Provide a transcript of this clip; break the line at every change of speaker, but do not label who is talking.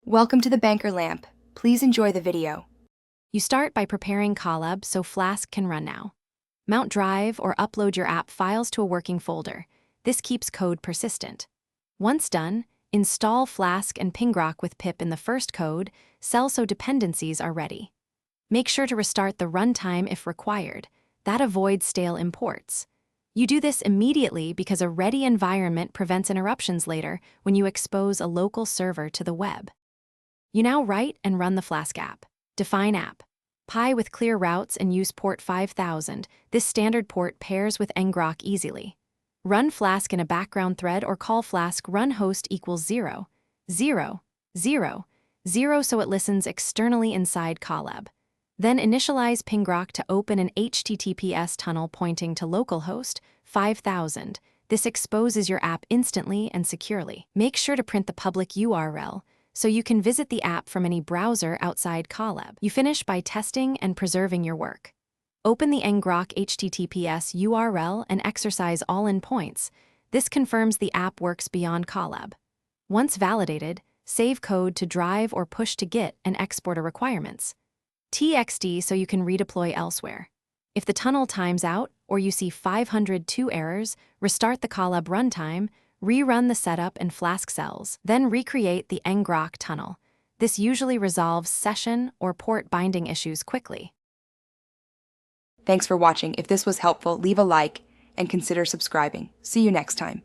Welcome to the Banker Lamp. Please enjoy the video.
You start by preparing Colab so Flask can run now. Mount Drive or upload your app files to a working folder. This keeps code persistent. Once done, install Flask and Pingrok with pip in the first code, cell so dependencies are ready. Make sure to restart the runtime if required. That avoids stale imports. You do this immediately because a ready environment prevents interruptions later when you expose a local server to the web. You now write and run the Flask app. Define app. Pi with clear routes and use port 5000. This standard port pairs with ngrok easily. Run Flask in a background thread or call Flask run host equals 0, 0, 0, 0 so it listens externally inside Colab. Then initialize Pingrok to open an HTTPS tunnel pointing to localhost 5000. This exposes your app instantly and securely. Make sure to print the public URL so you can visit the app from any browser outside Colab. You finish by testing and preserving your work. Open the ngrok HTTPS URL and exercise all endpoints. This confirms the app works beyond Colab. Once validated, save code to Drive or push to Git and export a requirements. TXT so you can redeploy elsewhere. If the tunnel times out or you see 502 errors, restart the Colab runtime, rerun the setup and Flask cells, then recreate the ngrok tunnel. This usually resolves session or port binding issues quickly.
Thanks for watching. If this was helpful, leave a like and consider subscribing. See you next time.